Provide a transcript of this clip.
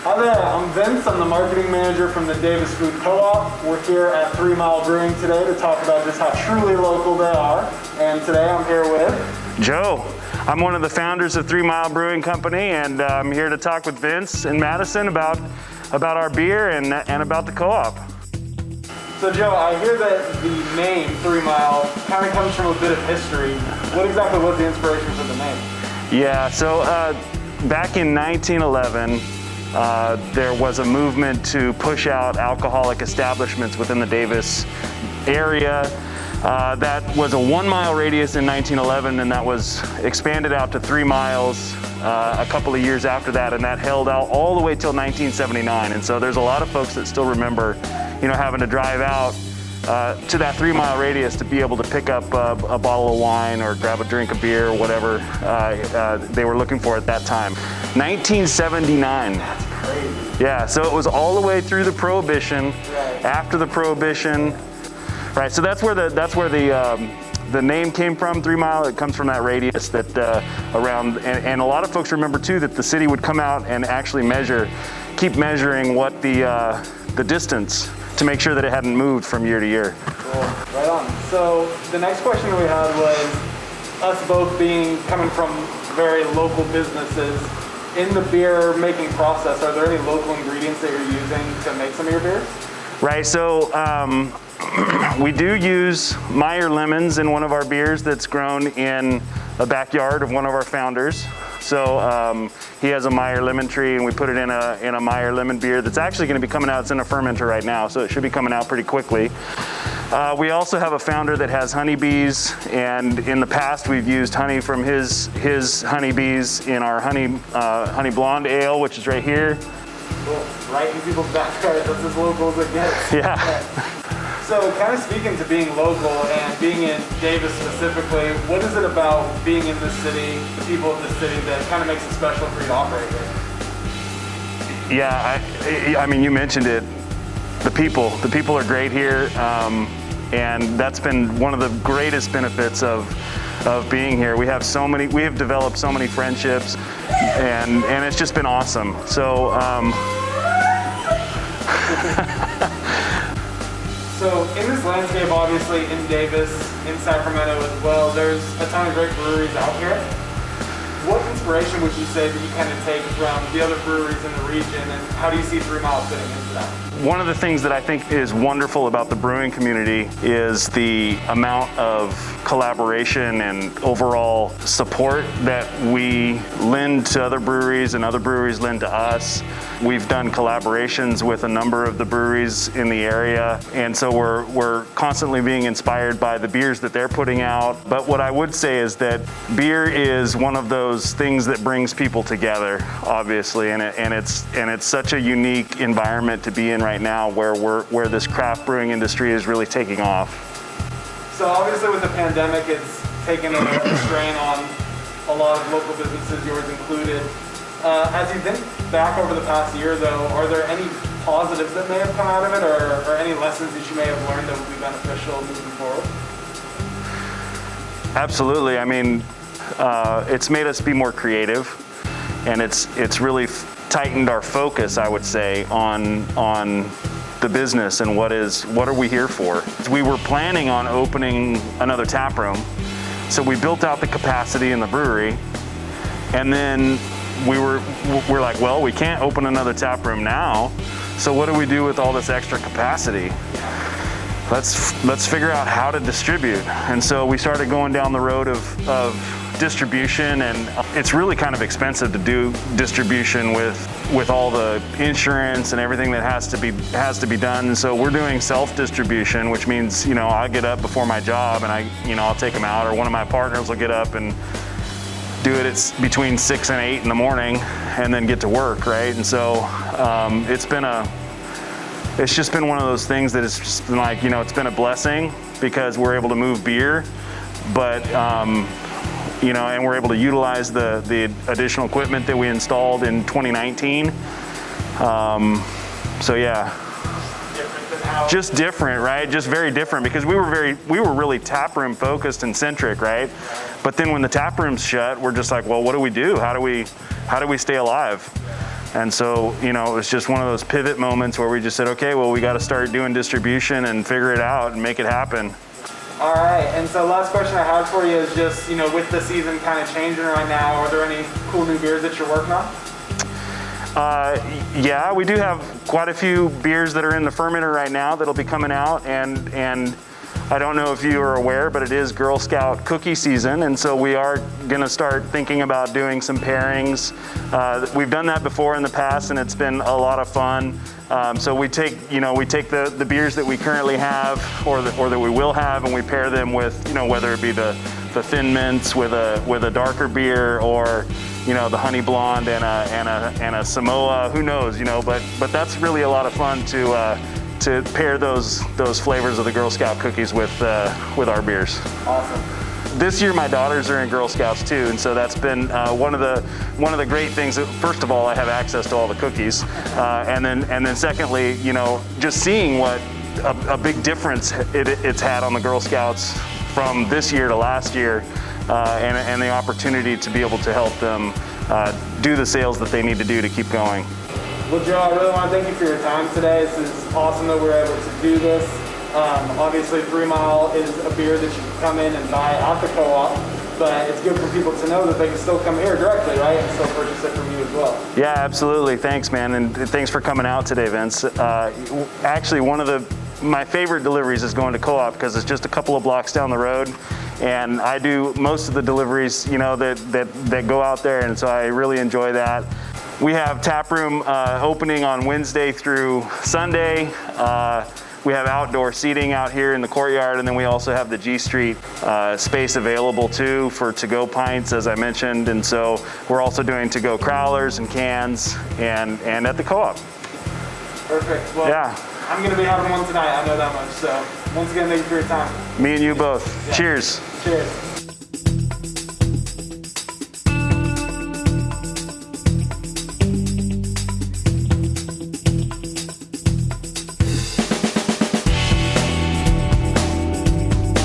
Hi there, I'm Vince. I'm the marketing manager from the Davis Food Co-op. We're here at 3 Mile Brewing today to talk about just how truly local they are. And today I'm here with Joe. I'm one of the founders of 3 Mile Brewing Company, and I'm here to talk with Vince and Madison about our beer and about the co-op. So Joe, I hear that the name 3 Mile kind of comes from a bit of history. What exactly was the inspiration for the name? Yeah, so back in 1911, there was a movement to push out alcoholic establishments within the Davis area. That was a 1 mile radius in 1911, and that was expanded out to 3 miles a couple of years after that, and that held out all the way till 1979. And so there's a lot of folks that still remember, having to drive out to that 3 mile radius to be able to pick up a bottle of wine or grab a drink of beer or whatever they were looking for at that time. 1979. That's crazy. Yeah, so it was all the way through the Prohibition. Right. After the Prohibition. Right, so that's where the name came from, 3 Mile. It comes from that radius that around, and a lot of folks remember too that the city would come out and actually keep measuring what the distance to make sure that it hadn't moved from year to year. Cool, right on. So the next question we had was us both coming from very local businesses. In the beer making process, are there any local ingredients that you're using to make some of your beers? Right, so we do use Meyer lemons in one of our beers that's grown in a backyard of one of our founders. So he has a Meyer lemon tree, and we put it in a Meyer lemon beer that's actually going to be coming out. It's in a fermenter right now, so it should be coming out pretty quickly. We also have a founder that has honeybees, and in the past we've used honey from his honeybees in our honey blonde ale, which is right here. Cool. Right in people's backyards. That's as local as it gets. Yeah. So kind of speaking to being local and being in Davis specifically, what is it about being in this city, the people of this city, that kind of makes it special for you to operate here? Yeah, I mean, you mentioned it. The people are great here, and that's been one of the greatest benefits of being here. We have developed so many friendships, and it's just been awesome. So. So in this landscape, obviously in Davis, in Sacramento as well, there's a ton of great breweries out here. What inspiration would you say that you kind of take from the other breweries in the region, and how do you see 3 Mile fitting into that? One of the things that I think is wonderful about the brewing community is the amount of collaboration and overall support that we lend to other breweries and other breweries lend to us. We've done collaborations with a number of the breweries in the area, and so we're constantly being inspired by the beers that they're putting out. But what I would say is that beer is one of those things that brings people together, obviously, and it's such a unique environment to be in right now, where this craft brewing industry is really taking off. So obviously with the pandemic, it's taken a strain on a lot of local businesses, yours included. As you think back over the past year, though, are there any positives that may have come out of it, or any lessons that you may have learned that would be beneficial moving forward? Absolutely. I mean, it's made us be more creative, and it's really tightened our focus, I would say, on the business and what are we here for. We were planning on opening another tap room, so we built out the capacity in the brewery, and then we're like, well, we can't open another tap room now, so what do we do with all this extra capacity? Let's figure out how to distribute. And so we started going down the road of distribution, and it's really kind of expensive to do distribution with all the insurance and everything that has to be done. And so we're doing self-distribution, which means, I get up before my job and I'll take them out, or one of my partners will get up and do it. It's between 6 and 8 in the morning, and then get to work, right? And so it's just been one of those things that it's just been like, it's been a blessing because we're able to move beer, but and we're able to utilize the additional equipment that we installed in 2019. So yeah. Just different, right? Just very different, because we were really tap room focused and centric, right? But then when the tap room's shut, we're just like, well, what do we do? How do we stay alive? And so, you know, it was just one of those pivot moments where we just said, okay, well, we got to start doing distribution and figure it out and make it happen. All right, and so last question I have for you is just, you know, with the season kind of changing right now, are there any cool new beers that you're working on? Yeah, we do have quite a few beers that are in the fermenter right now that'll be coming out, and I don't know if you are aware, but it is Girl Scout cookie season, and so we are gonna start thinking about doing some pairings. We've done that before in the past, and it's been a lot of fun. So we take the beers that we currently have, or that we will have, and we pair them with, you know, whether it be the Thin Mints with a darker beer, or, you know, the Honey Blonde and a Samoa. Who knows, you know? But that's really a lot of fun to pair those flavors of the Girl Scout cookies with our beers. Awesome. This year my daughters are in Girl Scouts too, and so that's been one of the great things. First of all, I have access to all the cookies, and then secondly, you know, just seeing what a big difference it's had on the Girl Scouts from this year to last year, and the opportunity to be able to help them do the sales that they need to do to keep going. Well, Joe, I really want to thank you for your time today. This is awesome that we were able to do this. Obviously, 3 Mile is a beer that you can come in and buy at the co-op, but it's good for people to know that they can still come here directly, right, and still purchase it from you as well. Yeah, absolutely. Thanks, man, and thanks for coming out today, Vince. Actually, one of my favorite deliveries is going to co-op because it's just a couple of blocks down the road, and I do most of the deliveries, you know, that go out there, and so I really enjoy that. We have tap room opening on Wednesday through Sunday. We have outdoor seating out here in the courtyard, and then we also have the G Street space available too for to-go pints, as I mentioned. And so we're also doing to-go crowlers and cans, and at the co-op. Perfect. Well, yeah. I'm going to be having one tonight, I know that much. So once again, thank you for your time. Me and you both. Yeah. Cheers. Cheers.